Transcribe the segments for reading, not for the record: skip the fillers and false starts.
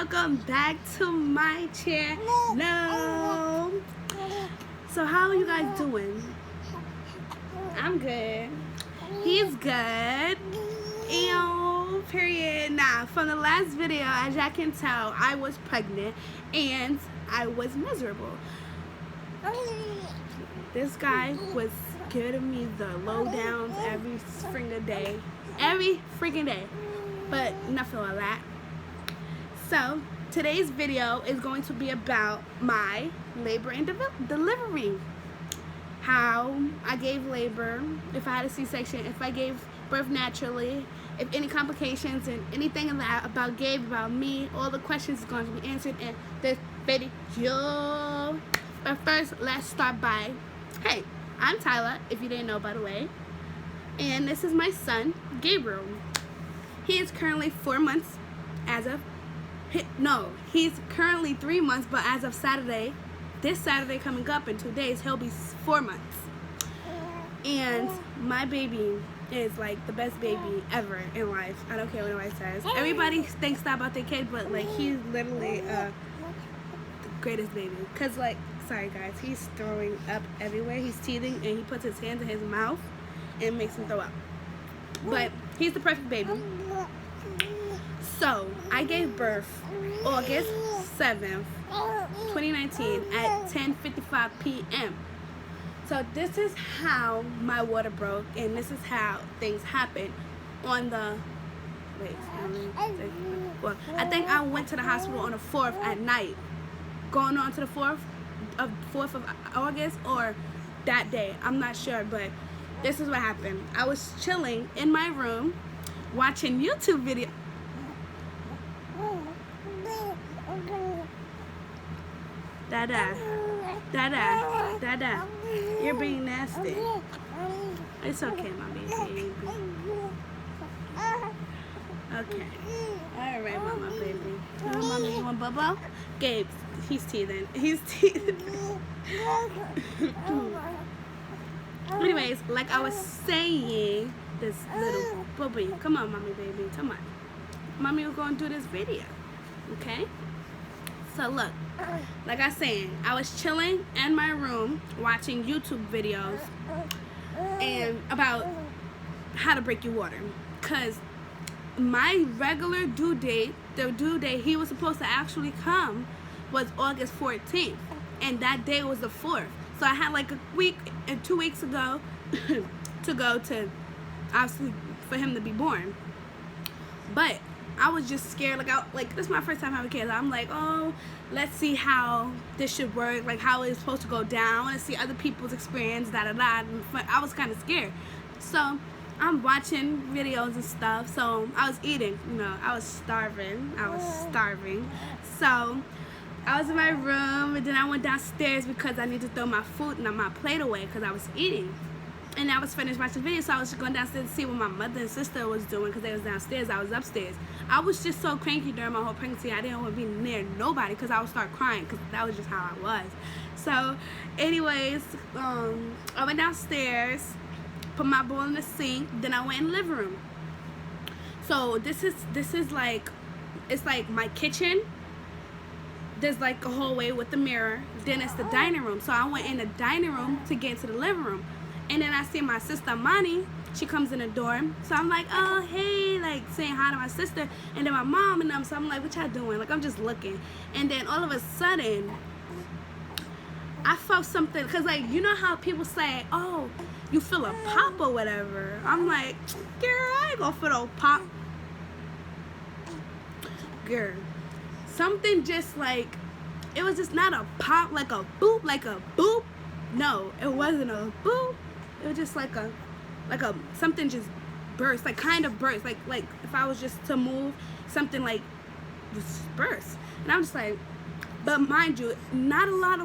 welcome back to my channel. So how are you guys doing? I'm good. He's good. Ew, period. Nah, from the last video, as y'all can tell, I was pregnant and I was miserable. This guy was giving me the lowdowns every freaking day. Every freaking day. But enough of all that. So, today's video is going to be about my labor and delivery. How I gave labor, if I had a C-section, if I gave birth naturally, if any complications and anything about Gabe, about me, all the questions are going to be answered in this video. But first, let's start by, hey, I'm Tyler, if you didn't know, by the way. And this is my son, Gabriel. He is currently 4 months as of, no, he's currently 3 months, but as of Saturday, this Saturday coming up in 2 days, he'll be 4 months. And my baby is like the best baby ever in life. I don't care what anybody says. Everybody thinks that about their kid, but like he's literally the greatest baby. Cause like, sorry guys, he's throwing up everywhere. He's teething and he puts his hands in his mouth and makes him throw up. But he's the perfect baby. So I gave birth August 7th, 2019 at 10:55 p.m. So this is how my water broke, and this is how things happened on the, well, I think I went to the hospital on the 4th at night, going on to the 4th of August or that day, I'm not sure, but this is what happened. I was chilling in my room watching YouTube videos. Dada, you're being nasty. It's okay, mommy, baby. Okay. All right, mama, baby. Mommy, you want bubble? Gabe, he's teething. He's teething. Anyways, like I was saying, this little bubby. Come on, mommy, baby. Come on. Mommy, we're going to do this video. Okay? So look, like I was saying, I was chilling in my room watching YouTube videos and about how to break your water. Because my regular due date, the due date he was supposed to actually come was August 14th. And that day was the 4th. So I had like a week and 2 weeks ago to go to, obviously, for him to be born. But I was just scared, like this is my first time having kids. I'm like, oh, let's see how this should work, like how it's supposed to go down. I want to see other people's experience, I was kind of scared. So I'm watching videos and stuff. So I was eating, I was starving. So I was in my room, and then I went downstairs because I needed to throw my food and my plate away because I was eating. And I was finished watching the video, so I was just going downstairs to see what my mother and sister was doing because they was downstairs. I was upstairs. I was just so cranky during my whole pregnancy. I didn't want to be near nobody because I would start crying because that was just how I was. So, anyways, I went downstairs, put my bowl in the sink, then I went in the living room. So this is like, it's like my kitchen. There's like a hallway with the mirror. Then it's the dining room. So I went in the dining room to get into the living room. And then I see my sister Mani, she comes in the door. So I'm like, oh, hey, like saying hi to my sister. And then my mom and them, so I'm like, what y'all doing? Like, I'm just looking. And then all of a sudden, I felt something. Because, like, you know how people say, oh, you feel a pop or whatever. I'm like, girl, I ain't gonna feel no pop. Girl, something just like, it was just not a pop, like a boop, No, it wasn't a boop. It was just like a something just burst, like kind of burst, like if I was just to move, something like just burst. And I'm just like, but mind you, not a lot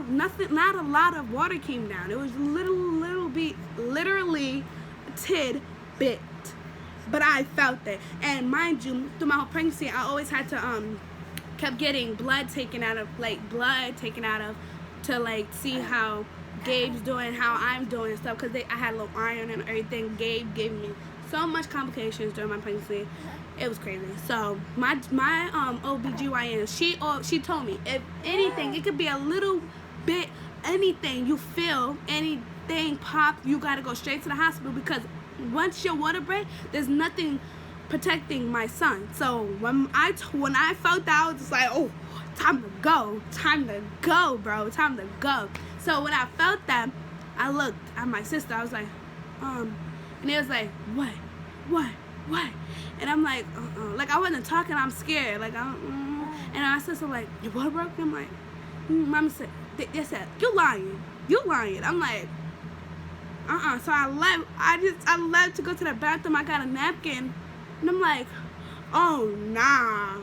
of water came down. It was little bit, literally a tidbit. But I felt it. And mind you, through my whole pregnancy, I always had to kept getting blood taken out of to like see how Gabe's doing, how I'm doing and stuff, because I had a little iron and everything. Gabe gave me so much complications during my pregnancy, It was crazy. So my OBGYN, she told me, if anything, it could be a little bit, anything you feel, anything pop, you gotta go straight to the hospital, because once your water break, there's nothing protecting my son. So when I felt that, I was just like, oh, time to go, bro, time to go. So when I felt that, I looked at my sister. I was like, and it was like, what? And I'm like, like I wasn't talking. I'm scared. Like, and my sister like, your water broke? I'm like, Mama said, they said, you lying. I'm like, So I left to go to the bathroom. I got a napkin, and I'm like, oh nah,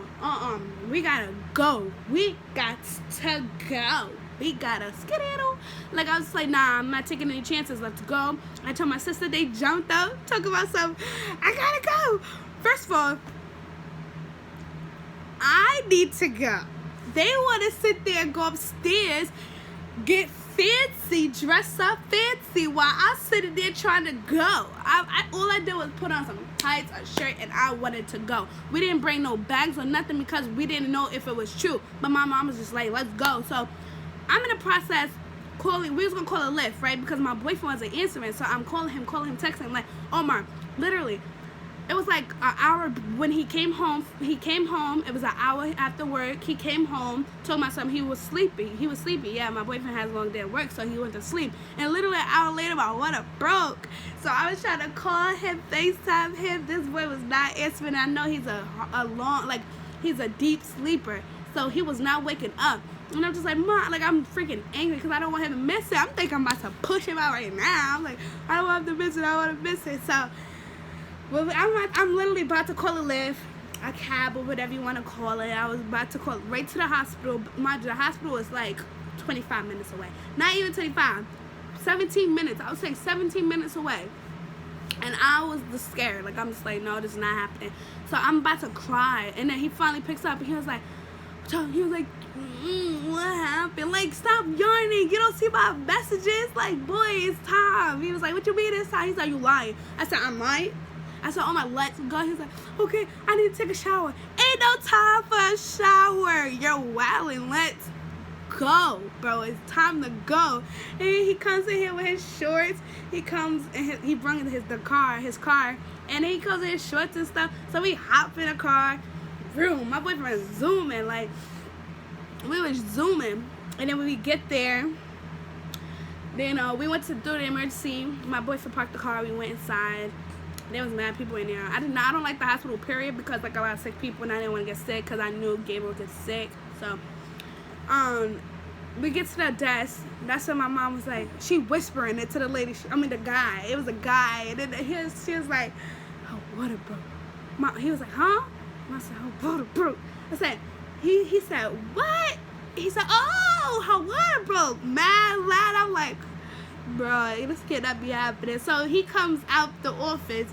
we gotta go. We got to go. We gotta skedaddle. Like, I was like, nah, I'm not taking any chances. Let's go. I told my sister, they jumped up, talking about something. I gotta go. First of all, I need to go. They want to sit there and go upstairs, get fancy, dress up fancy, while I'm sitting there trying to go. All I did was put on some tights, a shirt, and I wanted to go. We didn't bring no bags or nothing because we didn't know if it was true. But my mom was just like, let's go. So I'm in the process calling. We was gonna call a Lyft, right? Because my boyfriend wasn't answering. So I'm calling him, texting him, like, Omar, literally, it was like an hour when he came home. It was an hour after work. He came home, told my son he was sleepy. Yeah, my boyfriend has a long day at work, so he went to sleep. And literally an hour later, my water broke. So I was trying to call him, FaceTime him. This boy was not answering. I know he's he's a deep sleeper, so he was not waking up. And I'm just like, Mom, like, I'm freaking angry because I don't want him to miss it. I'm thinking I'm about to push him out right now. I'm like, I don't want him to miss it. I want to miss it. So, well, I'm literally about to call a Lyft, a cab, or whatever you want to call it. I was about to call right to the hospital. The hospital was like 25 minutes away. Not even 25. 17 minutes. I would say 17 minutes away. And I was just scared. Like, I'm just like, no, this is not happening. So I'm about to cry. And then he finally picks up and he was like, what happened? Like, stop yarning. You don't see my messages? Like, boy, it's time. He was like, what you mean it's time? He's like, you lying. I said, I'm lying. I said, oh my, let's go. He's like, okay, I need to take a shower. Ain't no time for a shower. You're wilding. Let's go, bro. It's time to go. And he comes in here with his shorts. He comes and he brung his car. And he comes in his shorts and stuff. So we hop in the car. Room. My boyfriend was zooming, like, we was zooming. And then when we get there, then we went to do the emergency. My boyfriend parked the car. We went inside. There was mad people in there. I don't like the hospital, period, because like a lot of sick people, and I didn't want to get sick because I knew Gabriel would get sick. So we get to the desk. That's when my mom was like, she whispering it to the lady. The guy. It was a guy. And then she was like, oh, water broke. He was like, huh? I said, oh, water broke. I said, he said, what? He said, oh, her water broke. Mad loud. I'm like, bro, this cannot be happening. So he comes out the office,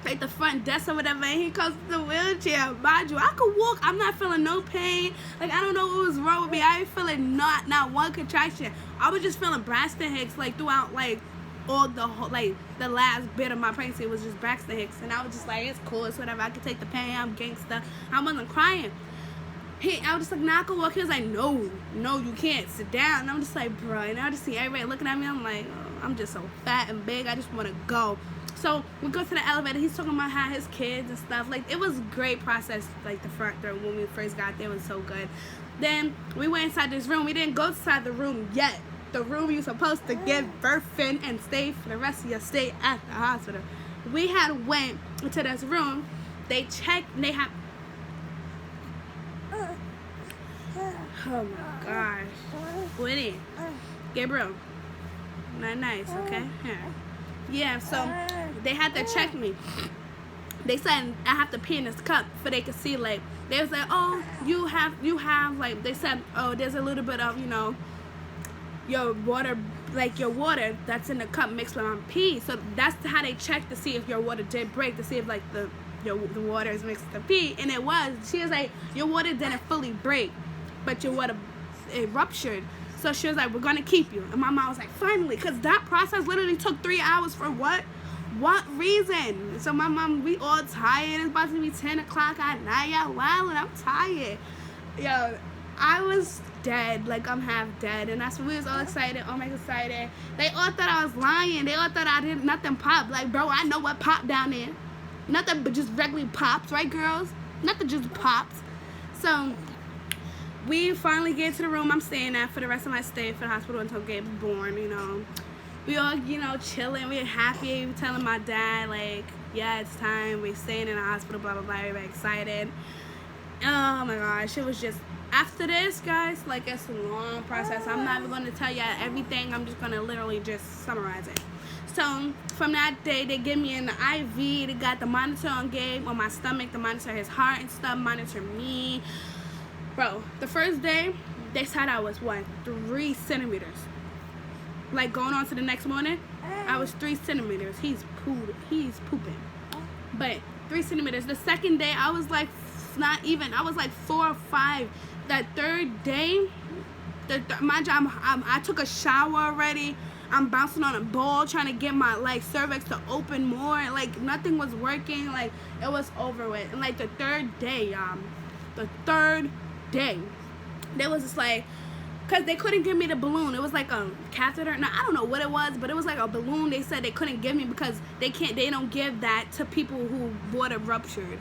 like the front desk or whatever, and he comes to the wheelchair. Mind you, I could walk. I'm not feeling no pain. Like, I don't know what was wrong with me. I ain't feeling not one contraction. I was just feeling Braxton Hicks, like, throughout, like, all the whole, like, the last bit of my pregnancy was just Braxton Hicks. And I was just like, it's cool, it's whatever. I can take the pain. I'm gangsta. I wasn't crying. I was just like, nah, I can walk. He was like, no, you can't. Sit down. And I'm just like, bro. And I just see everybody looking at me. I'm like, oh, I'm just so fat and big. I just want to go. So we go to the elevator. He's talking about how his kids and stuff. Like, it was a great process, like, the front door when we first got there. It was so good. Then we went inside this room. We didn't go inside the room yet. The room you're supposed to give birth in and stay for the rest of your stay at the hospital. We had went into this room. They checked. They have... Oh my gosh. What is? Gabriel. Not nice, okay? Here. Yeah, so they had to check me. They said I have to pee in this cup for they could see, like, they was like, oh, you have, like, they said, oh, there's a little bit of, your water, like, your water that's in the cup mixed with my pee. So that's how they checked to see if your water did break, to see if, like, the water is mixed with the pee. And it was. She was like, your water didn't fully break, but your water, it ruptured. So she was like, we're going to keep you. And my mom was like, finally, because that process literally took 3 hours for what? What reason? So my mom, we all tired. It's about to be 10 o'clock at night. Y'all wild and I'm tired. Yo, I was dead. Like, I'm half dead. And that's when we was all excited. Oh my God, excited. They all thought I was lying. They all thought I didn't, nothing popped. Like, bro, I know what popped down there. Nothing but just regularly pops, right, girls? Nothing just pops. So we finally get to the room I'm staying at for the rest of my stay for the hospital until Gabe was born, you know. We all, you know, chilling. We're happy. We're telling my dad, like, yeah, it's time. We're staying in the hospital, blah, blah, blah. Everybody excited. Oh, my gosh. It was just, after this, guys, like, it's a long process. I'm not even going to tell you everything. I'm just going to literally just summarize it. So, from that day, they give me an IV. They got the monitor on Gabe, on my stomach, to monitor his heart and stuff, monitor me. Bro, the first day, they said I was, what, 3 centimeters. Like, going on to the next morning, I was 3 centimeters. He's pooping. But 3 centimeters. The second day, I was like, not even. I was like 4 or 5. That third day, mind you, I took a shower already. I'm bouncing on a ball trying to get my, like, cervix to open more. Like, nothing was working. Like, it was over with. And, like, the third day, y'all. The third day, they was just like, because they couldn't give me the balloon. It was like a catheter. Now, I don't know what it was, but it was like a balloon. They said they couldn't give me because they don't give that to people who water ruptured.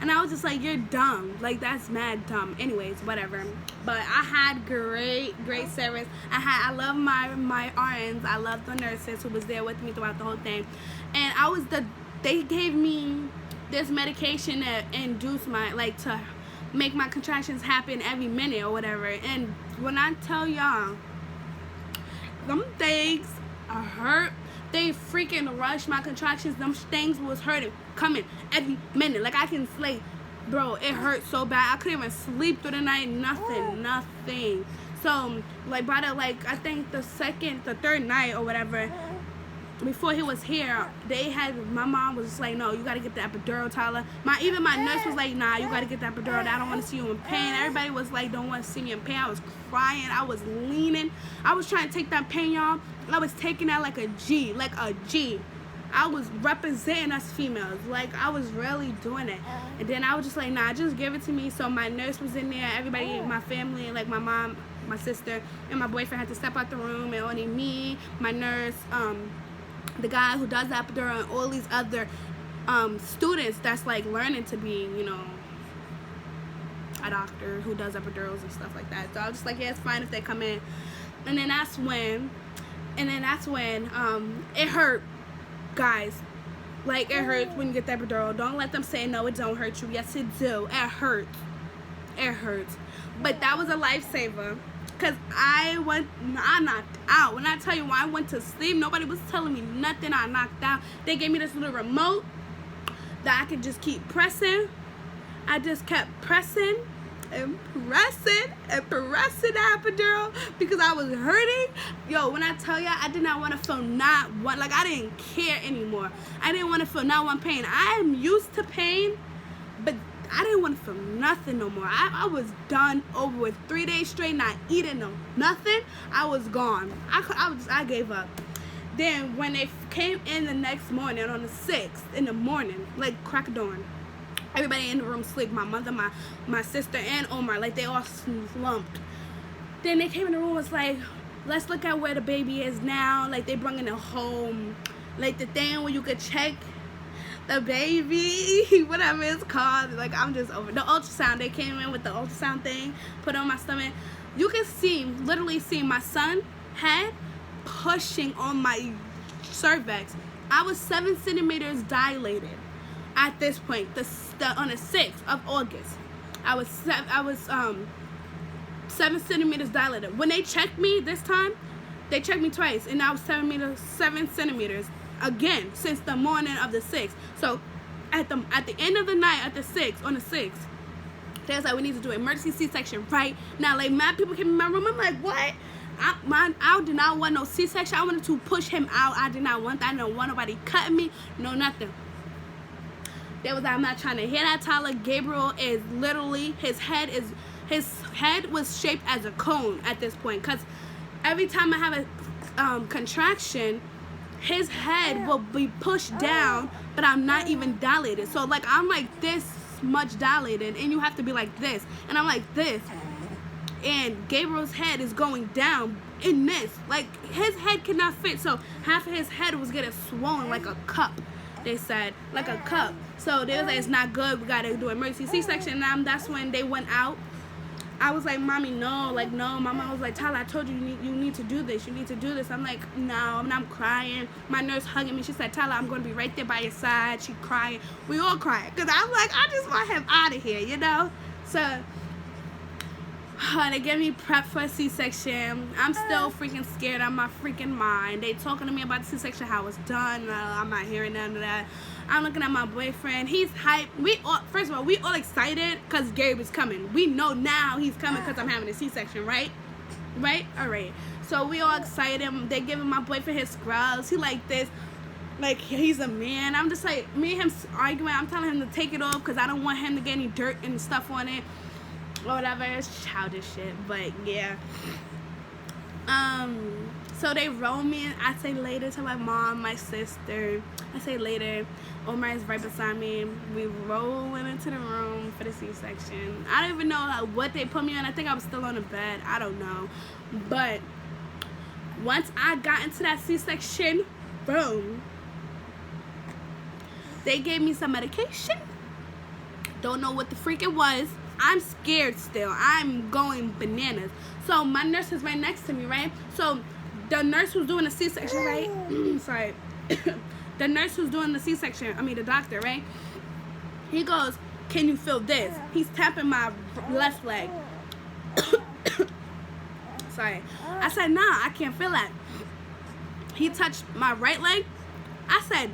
And I was just like, you're dumb. Like, that's mad dumb. Anyways, whatever. But I had great service. I love my RNs. I love the nurses who was there with me throughout the whole thing. And they gave me this medication to induce my, like, to make my contractions happen every minute or whatever. And when I tell y'all, them things hurt. They freaking rushed my contractions. Them things was hurting, coming every minute. Like, I can sleep. Bro, it hurt so bad. I couldn't even sleep through the night. Nothing. So, like, by the, like, I think the third night or whatever, before he was here, my mom was just like, no, you gotta get the epidural, Tyler. Even my nurse was like, nah, you gotta get the epidural. I don't want to see you in pain. Everybody was like, don't want to see me in pain. I was crying. I was leaning. I was trying to take that pain, y'all. I was taking that like a G. I was representing us females. Like, I was really doing it. And then I was just like, nah, just give it to me. So my nurse was in there. Everybody, my family, like my mom, my sister, and my boyfriend had to step out the room. And only me, my nurse, the guy who does the epidural, and all these other students that's like learning to be, you know, a doctor who does epidurals and stuff like that. So I was just like, yeah, it's fine if they come in. And then that's when it hurt, guys. Like, it hurts when you get the epidural. Don't let them say no, it don't hurt you. Yes, it do. It hurts. But that was a lifesaver. Because I knocked out. When I tell you, when I went to sleep, nobody was telling me nothing. I knocked out. They gave me this little remote that I could just keep pressing. I just kept pressing and pressing the epidural because I was hurting. Yo, when I tell you, I did not want to feel not one. Like, I didn't care anymore. I didn't want to feel not one pain. I am used to pain, but I didn't want to feel nothing no more. I was done over with. 3 days straight, not eating nothing. I was gone. I gave up. Then when they came in the next morning, on the 6th in the morning, like crack of dawn, everybody in the room sleep. My mother, my sister, and Omar, like, they all slumped. Then they came in the room, was like, let's look at where the baby is now. Like, they brought in the home, like the thing where you could check the baby, whatever it's called. Like, I'm just over the ultrasound. They came in with the ultrasound thing, put it on my stomach. You can literally see my son head pushing on my cervix. I was 7 centimeters dilated at this point. On the 6th of August, I was 7 centimeters dilated. When they checked me this time, they checked me twice, and I was 7 centimeters. Again, since the morning of the 6th. So at the end of the night, on the 6th, they was like, we need to do an emergency C-section right now. Like, mad people came in my room. I'm like, what? I did not want no C-section. I wanted to push him out. I did not want that. I didn't want nobody cutting me. No, nothing. They was like, I'm not trying to hear that, Tyler. Gabriel is literally, his head was shaped as a cone at this point. Because every time I have a contraction, his head will be pushed down, but I'm not even dilated. So like I'm like this much dilated, and you have to be like this, and I'm like this, and Gabriel's head is going down in this. Like his head cannot fit, so half of his head was getting swollen like a cup. They said like a cup. So they was like, it's not good, we gotta do emergency C-section. And that's when they went out. I was like, mommy, no, like no. My mom was like, Tyler, I told you you need to do this. You need to do this. I'm like, no, and I'm crying. My nurse hugging me. She said, Tyler, I'm gonna be right there by your side. She crying. We all crying, cause I'm like, I just want him out of here, you know. So they get me prepped for a C-section. I'm still freaking scared out of my freaking mind. They talking to me about the C-section, how it's done. I'm not hearing none of that. I'm looking at my boyfriend. He's hyped. First of all, we all excited because Gabe is coming. We know now he's coming because I'm having a C-section, right? Right? All right. So we all excited. They giving my boyfriend his scrubs. He like this. Like, he's a man. I'm just like, me and him arguing. I'm telling him to take it off because I don't want him to get any dirt and stuff on it. Or whatever. It's childish shit. But, yeah. So they roll me, and I say later to my mom, my sister. I say later. Omar is right beside me. We rolling into the room for the C-section. I don't even know what they put me on. I think I was still on the bed. I don't know. But once I got into that C-section, boom, they gave me some medication. Don't know what the freak it was. I'm scared still. I'm going bananas. So my nurse is right next to me, right? So the nurse who's doing the C-section, right? Sorry. The nurse who's doing the C-section, the doctor, right? He goes, can you feel this? He's tapping my left leg. Sorry. I said, nah, I can't feel that. He touched my right leg. I said,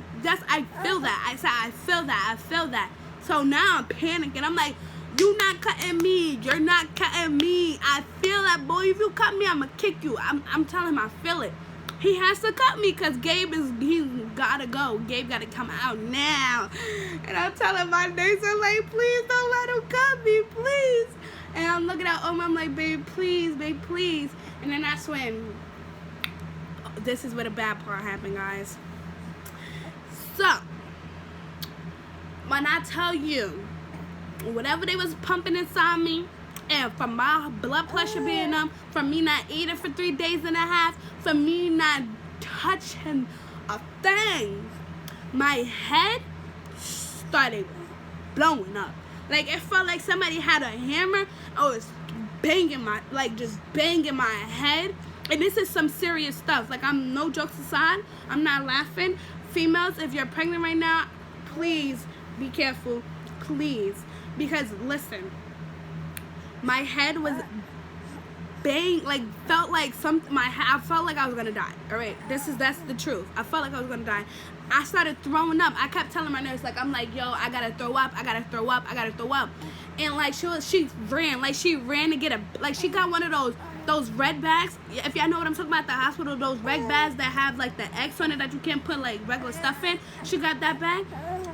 I feel that. I said, I feel that. I feel that. So now I'm panicking. I'm like, you not cutting me. You're not cutting me. I feel that, boy. If you cut me, I'm going to kick you. I'm telling him I feel it. He has to cut me because he's got to go. Gabe got to come out now. And I'm telling my nurse, I'm like, please don't let him cut me, please. And I'm looking at Oma, I'm like, babe, please, babe, please. And then that's when, this is where the bad part happened, guys. So, when I tell you, whatever they was pumping inside me, and from my blood pressure being up, from me not eating for 3 days and a half, from me not touching a thing, my head started blowing up. Like, it felt like somebody had a hammer. I was banging just banging my head. And this is some serious stuff. Like, I'm no jokes aside. I'm not laughing. Females, if you're pregnant right now, please be careful. Please. Because, listen, my head was felt like I felt like I was gonna die. All right, that's the truth. I felt like I was gonna die. I started throwing up. I kept telling my nurse, like, I'm like, yo, I gotta throw up. I gotta throw up. I gotta throw up. And like she ran to get she got one of those red bags. If y'all know what I'm talking about at the hospital, those red bags that have like the X on it that you can't put like regular stuff in. She got that bag,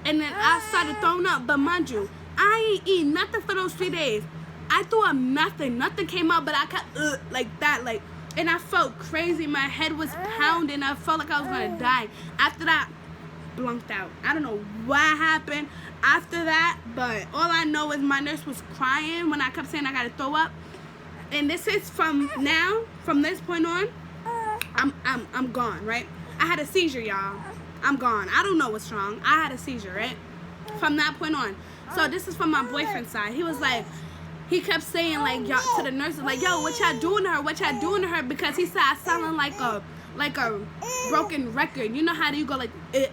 and then I started throwing up. But mind you, I ain't eat nothing for those 3 days. I threw up nothing. Nothing came out, but I kept like that, and I felt crazy. My head was pounding. I felt like I was gonna die. After that, blunked out. I don't know what happened after that, but all I know is my nurse was crying when I kept saying I gotta throw up. And this is from this point on, I'm gone, right? I had a seizure, y'all. I'm gone. I don't know what's wrong. I had a seizure, right? From that point on. So this is from my boyfriend's side. He was like, he kept saying like, y'all, to the nurses, like, yo, what y'all doing to her? What y'all doing to her? Because he said I sounded like a broken record. You know how you go like and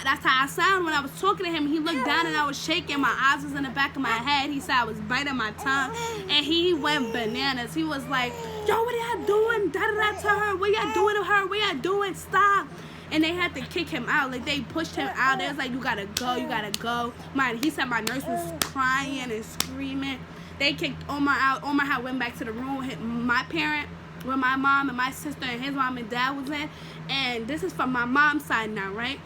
that's how I sound when I was talking to him. He looked down and I was shaking. My eyes was in the back of my head. He said I was biting my tongue, and he went bananas. He was like, yo, what are y'all doing? Da-da-da to her. What y'all doing to her? What y'all doing? Stop. And they had to kick him out. Like, they pushed him out. They was like, you gotta go, you gotta go. He said my nurse was crying and screaming. They kicked Omar out. Omar had went back to the room with my parent, where my mom and my sister and his mom and dad was in. And this is from my mom's side now, right?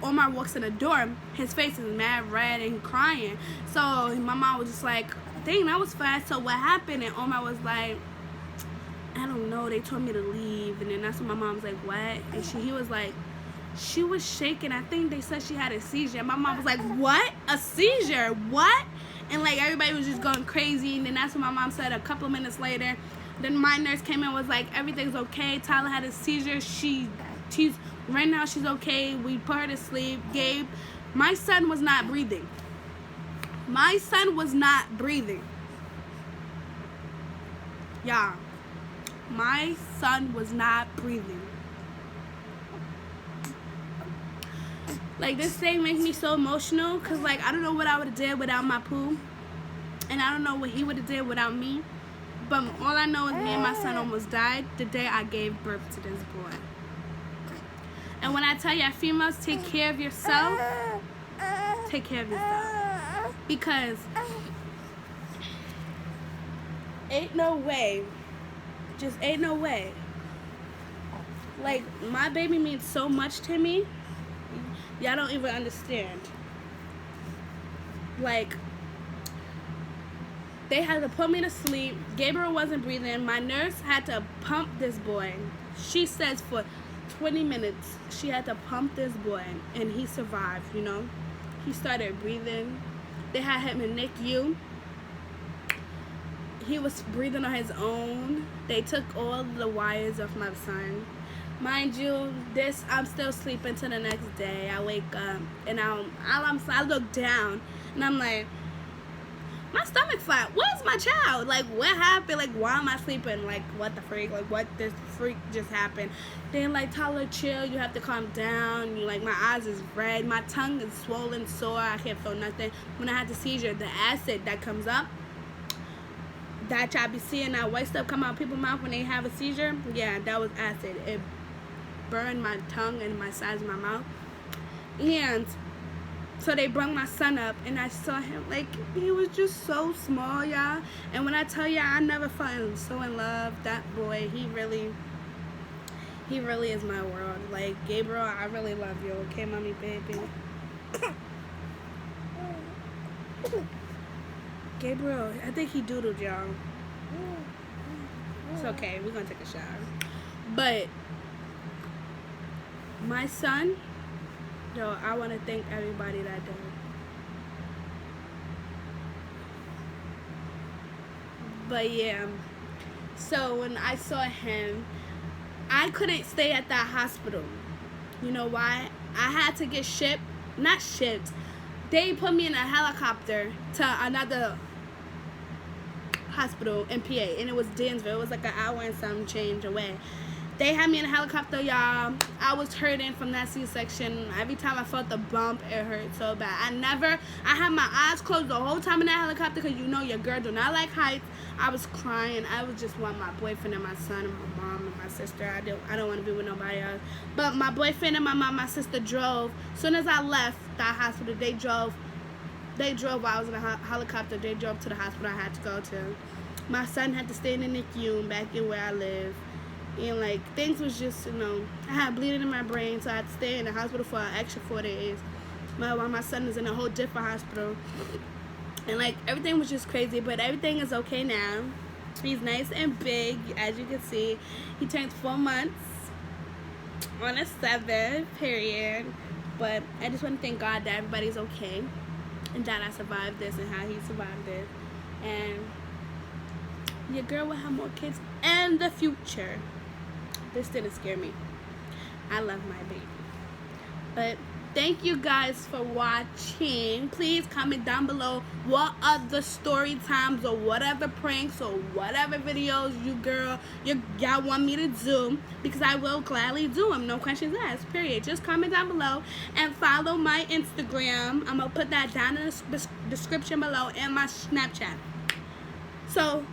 Omar walks in the door. His face is mad red and crying. So my mom was just like, dang, that was fast. So what happened? And Omar was like, I don't know, they told me to leave. And then that's when my mom was like, what? And he was like, she was shaking. I think they said she had a seizure. And my mom was like, what? A seizure? What? And like everybody was just going crazy. And then that's when my mom said a couple of minutes later. Then my nurse came in and was like, everything's okay. Tyler had a seizure. She's right now she's okay. We put her to sleep. Gabe, my son was not breathing. My son was not breathing. Yeah. My son was not breathing. Like, this thing makes me so emotional because, like, I don't know what I would have did without my poo. And I don't know what he would have did without me. But all I know is me and my son almost died the day I gave birth to this boy. And when I tell you, females, take care of yourself. Take care of yourself. Because ain't no way. Just ain't no way. Like, my baby means so much to me. Y'all don't even understand. Like, they had to put me to sleep. Gabriel wasn't breathing. My nurse had to pump this boy. She says for 20 minutes she had to pump this boy, and he survived, you know. He started breathing. They had him in NICU. He was breathing on his own. They took all the wires off my son. Mind you, I'm still sleeping till the next day. I wake up and I look down and I'm like, my stomach flat. Where's my child? Like, what happened? Like, why am I sleeping? Like, what the freak? Like, what this freak just happened? Then, like, Tyler, chill. You have to calm down. You like, my eyes is red. My tongue is swollen, sore. I can't feel nothing. When I had the seizure, the acid that comes up, that y'all be seeing that white stuff come out people's mouth when they have a seizure, yeah, that was acid. It burned my tongue and my sides of my mouth. And so they brought my son up, and I saw him, like, he was just so small, y'all. And when I tell y'all, I never felt so in love. That boy, he really is my world. Like, Gabriel, I really love you, okay, mommy, baby? Gabriel, I think he doodled, y'all. It's okay, we're gonna take a shower. But my son, yo, I want to thank everybody that did. But yeah, so when I saw him, I couldn't stay at that hospital. You know why? I had to get not shipped. They put me in a helicopter to another hospital in PA, and it was Denver. It was like an hour and some change away. They had me in a helicopter, y'all. I was hurting from that C-section. Every time I felt the bump, it hurt so bad. I had my eyes closed the whole time in that helicopter because you know your girl do not like heights. I was crying. I would just want my boyfriend and my son and my mom and my sister. I don't want to be with nobody else. But my boyfriend and my mom, my sister drove. As soon as I left that hospital, they drove while I was in a helicopter. They drove to the hospital I had to go to. My son had to stay in the NICU back in where I live. And, like, things was just, you know, I had bleeding in my brain, so I had to stay in the hospital for an extra 4 days. While my son is in a whole different hospital. And, like, everything was just crazy, but everything is okay now. He's nice and big, as you can see. He turned 4 months on the 7th, period. But I just want to thank God that everybody's okay. And that I survived this and how he survived it. And your girl will have more kids in the future. This didn't scare me. I love my baby. But thank you guys for watching. Please comment down below what other story times or whatever pranks or whatever videos y'all want me to do, because I will gladly do them. No questions asked, period. Just comment down below and follow my Instagram. I'm going to put that down in the description below, and my Snapchat. So,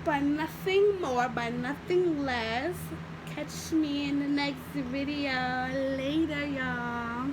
by nothing more, by nothing less, catch me in the next video. Later, y'all.